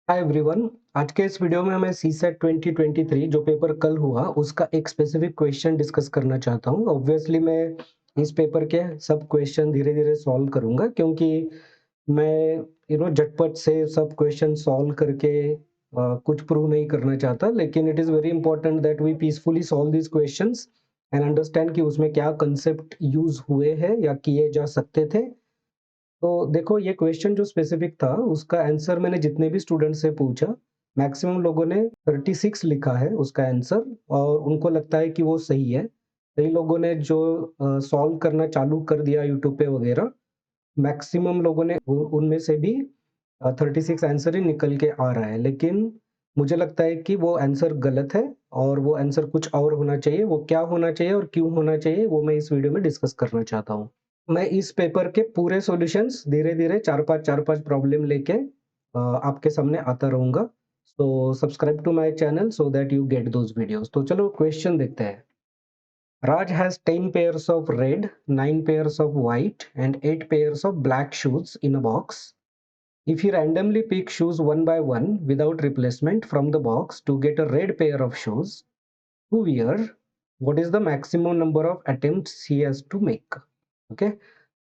Hi everyone. आज के इस वीडियो में मैं सीसेट 2023 जो पेपर कल हुआ उसका एक स्पेसिफिक क्वेश्चन डिस्कस करना चाहता हूँ। ऑब्वियसली मैं इस पेपर के सब क्वेश्चन धीरे धीरे सॉल्व करूँगा क्योंकि मैं झटपट से सब क्वेश्चन सॉल्व करके कुछ प्रूव नहीं करना चाहता, लेकिन it is very important that we peacefully solve this questions and understand कि उसमें क्या कंसेप्ट यूज हुए हैं या किए जा सकते थे। तो देखो, ये क्वेश्चन जो स्पेसिफिक था उसका आंसर मैंने जितने भी स्टूडेंट से पूछा, मैक्सिमम लोगों ने 36 लिखा है उसका आंसर, और उनको लगता है कि वो सही है। कई लोगों ने जो सॉल्व करना चालू कर दिया यूट्यूब पे वगैरह, मैक्सिमम लोगों ने उनमें से भी 36 आंसर ही निकल के आ रहा है, लेकिन मुझे लगता है कि वो आंसर गलत है और वो आंसर कुछ और होना चाहिए। वो क्या होना चाहिए और क्यों होना चाहिए वो मैं इस वीडियो में डिस्कस करना चाहता हूँ। मैं इस पेपर के पूरे सॉल्यूशंस धीरे-धीरे 4-5 प्रॉब्लम लेके आपके सामने आता रहूँगा। So subscribe to my channel so that you get those videos. तो चलो क्वेश्चन देखते हैं। Raj has 10 pairs of red, 9 pairs of white and 8 pairs of black shoes in a box. If he randomly picks shoes one by one without replacement from the box to get a red pair of shoes to wear, what is the maximum number of attempts he has to make? Okay.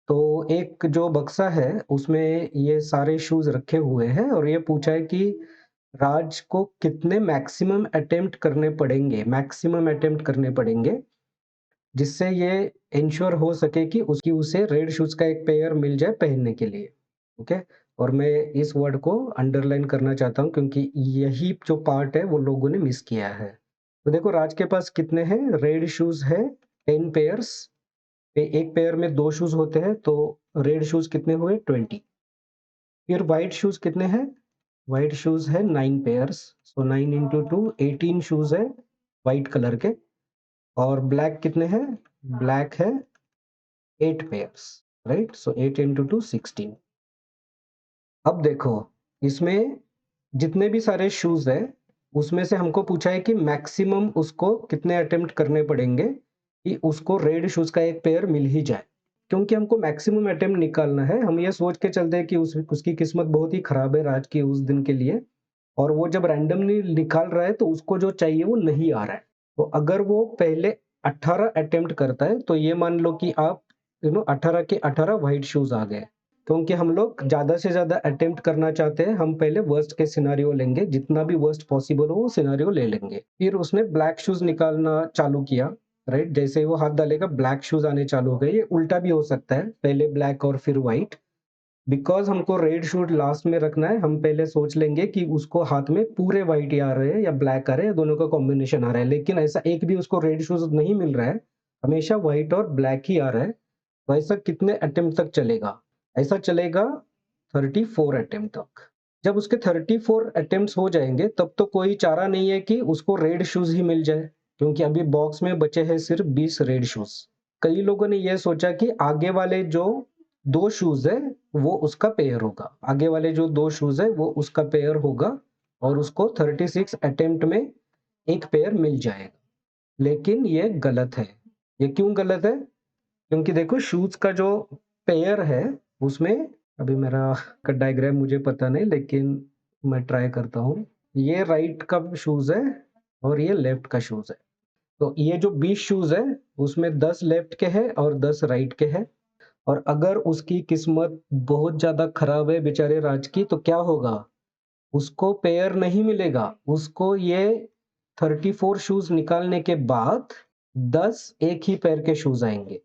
तो एक जो बक्सा है उसमें ये सारे shoes रखे हुए हैं और ये पूछा है कि राज को कितने मैक्सिमम अटेम्प्ट करने पड़ेंगे जिससे ये इंश्योर हो सके कि उसकी उसे रेड शूज का एक पेयर मिल जाए पहनने के लिए। ओके। और मैं इस वर्ड को अंडरलाइन करना चाहता हूँ क्योंकि यही जो पार्ट है वो लोगों ने मिस किया है। तो देखो, राज के पास कितने हैं रेड शूज है, 10 पेयर्स। एक पेयर में 2 शूज होते हैं तो रेड शूज कितने हुए 20। फिर व्हाइट शूज कितने हैं? व्हाइट शूज है 9 पेयर्स, सो 9 इंटू 2 18 शूज है व्हाइट कलर के। और ब्लैक कितने हैं? ब्लैक है 8 पेयर्स, राइट। सो 8 इंटू 2 16। अब देखो, इसमें जितने भी सारे शूज है उसमें से हमको पूछा है कि मैक्सिमम उसको कितने अटेम्प्ट करने पड़ेंगे कि उसको रेड शूज का एक पेयर मिल ही जाए। क्योंकि हमको मैक्सिमम अटेम्प्ट निकालना है, हम ये सोच के चलते हैं कि उसकी किस्मत बहुत ही खराब है आज के उस दिन के लिए, और वो जब रैंडमली निकाल रहा है तो उसको जो चाहिए वो नहीं आ रहा है। तो अगर वो पहले 18 अटेम्प्ट करता है तो ये मान लो कि आप 18 के 18 व्हाइट शूज आ गए। क्योंकि हम लोग ज़्यादा से ज़्यादा अटेम्प्ट करना चाहते हैं, हम पहले वर्स्ट के सिनेरियो लेंगे, जितना भी वर्स्ट पॉसिबल हो वो सिनेरियो ले लेंगे। फिर उसने ब्लैक शूज़ निकालना चालू किया, राइट? जैसे ही वो हाथ डालेगा ब्लैक शूज़ आने चालू हो गए। ये उल्टा भी हो सकता है, पहले ब्लैक और फिर व्हाइट। बिकॉज़ हमको रेड शूज़ लास्ट में रखना है, हम पहले सोच लेंगे कि उसको हाथ में पूरे व्हाइट ही आ रहे हैं या ब्लैक आ रहे हैं, दोनों का कॉम्बिनेशन आ रहा है। लेकिन ऐसा एक भी उसको रेड शूज़ नहीं मिल रहा है, हमेशा व्हाइट और ब्लैक ही आ रहा है। तो ऐसा कितने अटेम्प्ट तक चलेगा? ऐसा चलेगा 34 अटेम्प्ट तक। जब उसके 34 अटेम्प्ट्स हो जाएँगे तब तो कोई चारा नहीं है कि उसको रेड शूज़ ही मिल जाए, क्योंकि अभी बॉक्स में बचे हैं सिर्फ 20 रेड शूज़। कई लोगों ने यह सोचा कि आगे वाले जो 2 शूज़ है वो उसका पेयर होगा। आगे वाले जो 2 शूज़ है वो उसका पेयर होगा और उसको 36 अटेम्प्ट में एक पेयर मिल जाएगा। लेकिन ये गलत है। ये क्यों गलत है? क्योंकि देखो, शूज़ का जो पेयर है उसमें, अभी मेरा का डायग्राम मुझे पता नहीं लेकिन मैं ट्राई करता हूँ। ये राइट का शूज़ है और ये लेफ्ट का शूज़ है। तो ये जो 20 शूज़ है उसमें 10 लेफ्ट के हैं और 10 राइट के हैं। और अगर उसकी किस्मत बहुत ज़्यादा खराब है बेचारे राज की, तो क्या होगा? उसको पेयर नहीं मिलेगा। उसको ये 34 शूज़ निकालने के बाद 10 एक ही पैर के शूज़ आएँगे।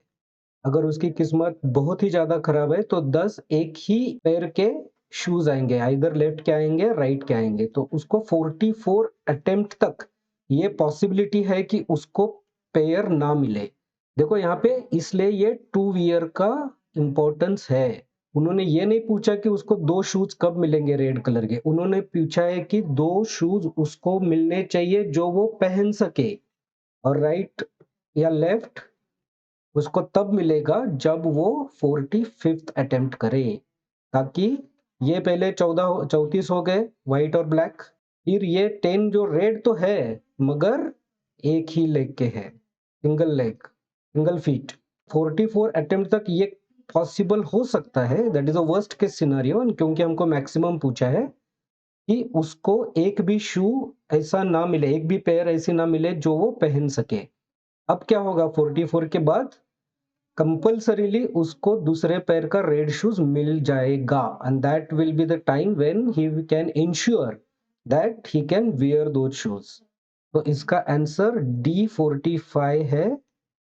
अगर उसकी किस्मत बहुत ही ज़्यादा खराब है तो 10 एक ही पैर के शूज़ आएँगे, आइदर लेफ्ट के आएँगे, राइट के आएँगे। तो उसको 44 अटेम्प्ट तक ये पॉसिबिलिटी है कि उसको पेयर ना मिले। देखो यहाँ पे इसलिए ये 2 ईयर का इम्पोर्टेंस है। उन्होंने ये नहीं पूछा कि उसको 2 शूज़ कब मिलेंगे रेड कलर के। उन्होंने पूछा है कि 2 शूज़ उसको मिलने चाहिए जो वो पहन सके, और राइट या लेफ्ट उसको तब मिलेगा जब वो 45th अटेम्प्ट करे। ताकि ये पहले 34 हो गए व्हाइट और ब्लैक, फिर ये 10 जो रेड तो है मगर एक ही लेग के है, सिंगल फीट। 44 अटेम्प्ट तक ये पॉसिबल हो सकता है, that is a worst case scenario, क्योंकि हमको मैक्सिमम पूछा है। कि उसको एक भी शू ऐसा ना मिले, एक भी पेयर ऐसी ना मिले जो वो पहन सके। अब क्या होगा 44 के बाद कंपल्सरीली उसको दूसरे पैर का रेड शूज मिल जाएगा, and that will be the time when he can ensure that he can wear those shoes. तो इसका आंसर D45 है,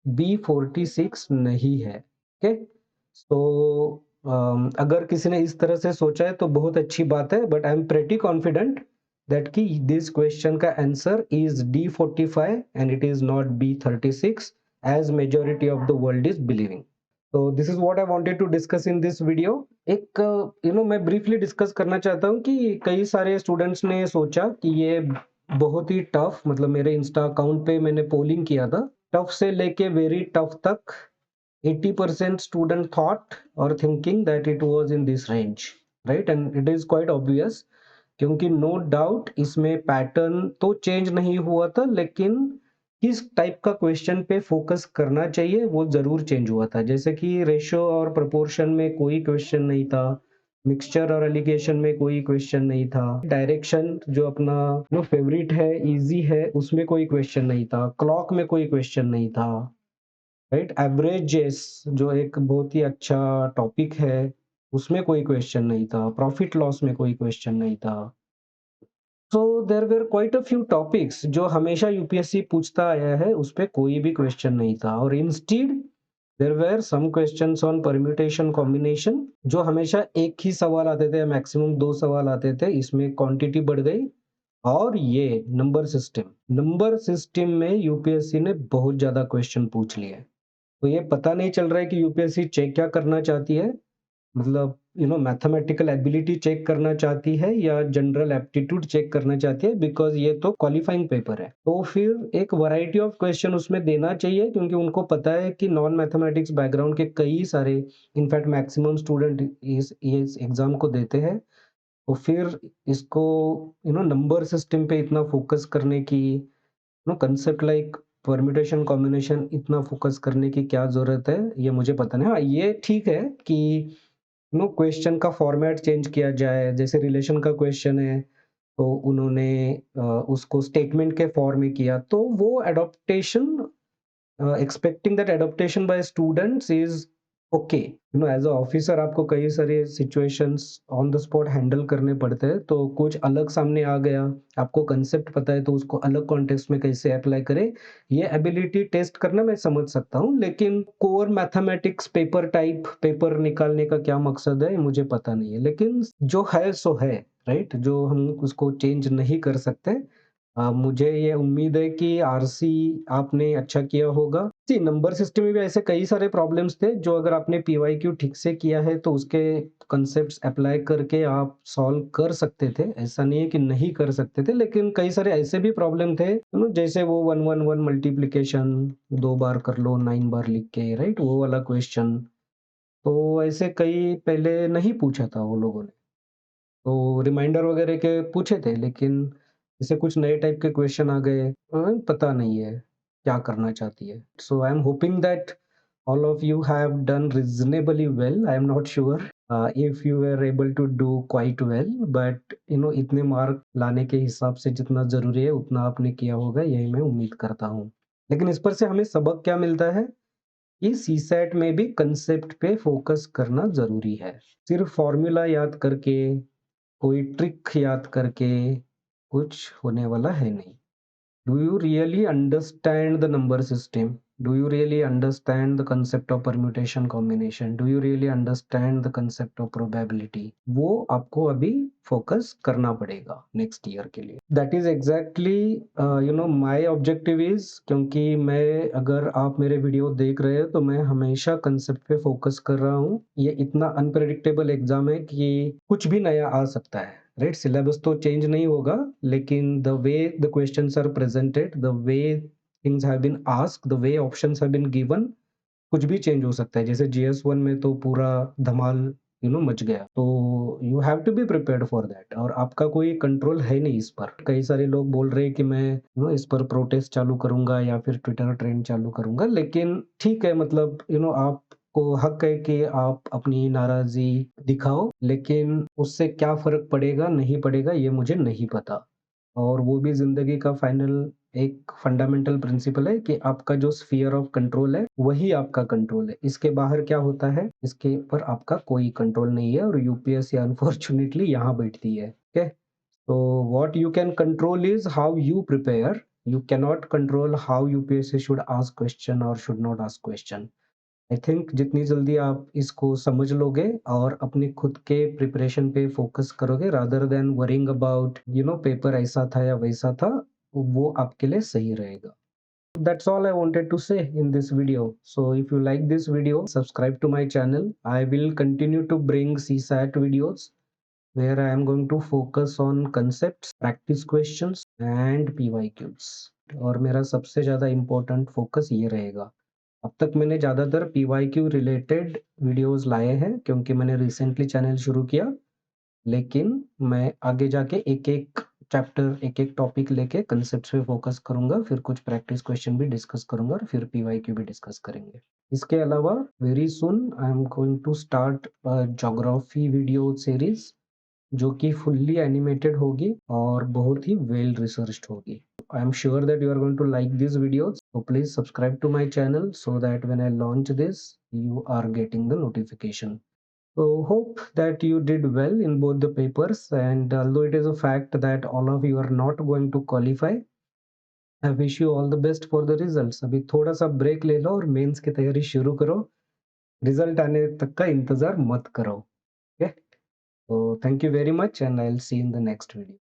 B46 नहीं है। ओके, तो अगर किसी ने इस तरह से सोचा है तो बहुत अच्छी बात है, but I am pretty confident that कि दिस क्वेश्चन का answer is D45 and it is not B36 as majority of the world is believing. So this is what I wanted to discuss in this video. एक मैं briefly discuss करना चाहता हूँ कि कई सारे स्टूडेंट्स ने सोचा कि ये बहुत ही टफ, मतलब मेरे इंस्टा अकाउंट पे मैंने पोलिंग किया था, टफ से लेके वेरी टफ तक 80% स्टूडेंट थॉट और thinking that it was in this range, right, and it is quite obvious, क्योंकि नो डाउट इसमें पैटर्न तो चेंज नहीं हुआ था, लेकिन किस टाइप का क्वेश्चन पे फोकस करना चाहिए वो जरूर चेंज हुआ था। जैसे कि रेशियो और प्रोपोर्शन में कोई क्वेश्चन नहीं था, मिक्सचर और एलिगेशन में कोई क्वेश्चन नहीं था, डायरेक्शन जो अपना फेवरेट है, इजी है, उसमें कोई क्वेश्चन नहीं था, क्लॉक में कोई क्वेश्चन नहीं था, राइट, एवरेजेस जो एक बहुत ही अच्छा टॉपिक है उसमें कोई क्वेश्चन नहीं था, प्रॉफिट लॉस में कोई क्वेश्चन नहीं था। So there were quite a few topics जो हमेशा यूपीएससी पूछता आया है, उस पे कोई भी क्वेश्चन नहीं था, और instead there were some questions on permutation combination जो हमेशा एक ही सवाल आते थे, मैक्सिमम 2 सवाल आते थे, इसमें क्वांटिटी बढ़ गई। और ये नंबर सिस्टम में यूपीएससी ने बहुत ज्यादा क्वेश्चन पूछ लिए। तो ये पता नहीं चल रहा है कि यूपीएससी चेक क्या करना चाहती है, मतलब मैथमेटिकल एबिलिटी चेक करना चाहती है या जनरल एप्टीट्यूड चेक करना चाहती है, बिकॉज ये तो क्वालिफाइंग पेपर है। तो फिर एक वैरायटी ऑफ क्वेश्चन उसमें देना चाहिए, क्योंकि उनको पता है कि नॉन मैथमेटिक्स बैकग्राउंड के कई सारे, इनफैक्ट मैक्सिमम स्टूडेंट इस एग्जाम को देते हैं। तो फिर इसको नंबर सिस्टम पे इतना फोकस करने की, कंसेप्ट लाइक परम्यूटेशन कॉम्बिनेशन इतना फोकस करने की क्या जरूरत है, ये मुझे पता नहीं। हाँ, ये ठीक है कि क्वेश्चन का फॉर्मेट चेंज किया जाए, जैसे रिलेशन का क्वेश्चन है तो उन्होंने उसको स्टेटमेंट के फॉर्म में किया, तो वो adaptation, expecting that adaptation by students is okay. As a officer आपको कई सारे situations on the spot handle करने पड़ते हैं, तो कुछ अलग सामने आ गया, आपको कंसेप्ट पता है तो उसको अलग कॉन्टेक्स्ट में कैसे अप्लाई करें, ये एबिलिटी टेस्ट करना मैं समझ सकता हूँ। लेकिन core mathematics paper type paper निकालने का क्या मकसद है मुझे पता नहीं है, लेकिन जो है सो है, राइट, जो हम उसको चेंज नहीं कर सकते। मुझे ये उम्मीद है कि आरसी आपने अच्छा किया होगा। जी, नंबर सिस्टम में भी ऐसे कई सारे प्रॉब्लम्स थे जो अगर आपने पीवाईक्यू ठीक से किया है तो उसके कॉन्सेप्ट्स अप्लाई करके आप सॉल्व कर सकते थे, ऐसा नहीं है कि नहीं कर सकते थे, लेकिन कई सारे ऐसे भी प्रॉब्लम थे, जैसे वो 1 1 1 मल्टीप्लिकेशन 2 बार कर लो 9 बार लिख के, राइट, वो वाला क्वेश्चन। तो ऐसे कई पहले नहीं पूछा था वो लोगों ने, तो रिमाइंडर वगैरह के पूछे थे, लेकिन जैसे कुछ नए टाइप के क्वेश्चन आ गए, पता नहीं है क्या करना चाहती है। So I am hoping that all of you have done reasonably well. I am not sure if you were able to do quite well, but इतने मार्क लाने के हिसाब से जितना जरूरी है उतना आपने किया होगा, यही मैं उम्मीद करता हूँ। लेकिन इस पर से हमें सबक क्या मिलता है कि सीसैट में भी कंसेप्ट पे फोकस करना जरूरी है। सिर्फ फॉर्मूला याद करके, कोई ट्रिक याद करके कुछ होने वाला है नहीं। Do you really understand the number system? Do you really understand the concept of permutation combination? Do you really understand the concept of probability? वो आपको अभी फोकस करना पड़ेगा नेक्स्ट ईयर के लिए। That is exactly my objective is, क्योंकि मैं, अगर आप मेरे वीडियो देख रहे हैं तो मैं हमेशा कंसेप्ट पे फोकस कर रहा हूँ। ये इतना अनप्रेडिक्टेबल एग्जाम है कि कुछ भी नया आ सकता है, राइट, सिलेबस तो चेंज नहीं होगा, लेकिन the way the questions are presented, the way things have been asked, the way options have been given, कुछ भी चेंज हो सकता है। जैसे जीएस 1 में तो पूरा धमाल मच गया, तो you have to be prepared for that, और आपका कोई कंट्रोल है नहीं इस पर। कई सारे लोग बोल रहे हैं कि मैं इस पर प्रोटेस्ट चालू करूंगा या फिर ट्विटर ट्रेंड चालू करूंगा, लेकिन ठीक है, मतलब आपको आपको हक है कि आप अपनी नाराज़ी दिखाओ, लेकिन उससे क्या फ़र्क पड़ेगा, नहीं पड़ेगा ये मुझे नहीं पता। और वो भी ज़िंदगी का फाइनल एक फंडामेंटल प्रिंसिपल है कि आपका जो स्फीयर ऑफ कंट्रोल है, वही आपका कंट्रोल है। इसके बाहर क्या होता है, इसके ऊपर आपका कोई कंट्रोल नहीं है और यूपीएससी अनफॉर्च्यूनेटली यहाँ बैठती है। Okay? So what you can control is how you prepare. You cannot control how UPSC should ask question or should not ask question. I think जितनी जल्दी आप इसको समझ लोगे और अपने खुद के प्रिपरेशन पे फोकस करोगे rather than worrying about paper ऐसा था या वैसा था, वो आपके लिए सही रहेगा. That's all I wanted to say in this video. So if you like this video, subscribe to my channel. I will continue to bring CSAT videos where I am going to focus on concepts, practice questions and PYQs. और मेरा सबसे ज़्यादा important focus ये रहेगा. अब तक मैंने ज़्यादातर PYQ रिलेटेड वीडियोस लाए हैं क्योंकि मैंने रिसेंटली चैनल शुरू किया, लेकिन मैं आगे जाके एक-एक चैप्टर, एक-एक टॉपिक लेके कंसेप्ट्स पे फोकस करूँगा, फिर कुछ प्रैक्टिस क्वेश्चन भी डिस्कस करूँगा और फिर PYQ भी डिस्कस करेंगे. इसके अलावा very soon I am going to start a geography video series जो कि फुल्ली एनिमेटेड होगी और बहुत ही वेल रिसर्च्ड होगी. I am sure that you are going to like these videos. So please subscribe to my channel so that when I launch this, you are getting the notification. So hope that you did well in both the papers, and although it is a fact that all of you are not going to qualify, I wish you all the best for the results. अभी थोड़ा सा break ले लो और mains की तैयारी शुरू करो. Result आने तक का इंतजार मत करो. Okay? So thank you very much and I'll see you in the next video.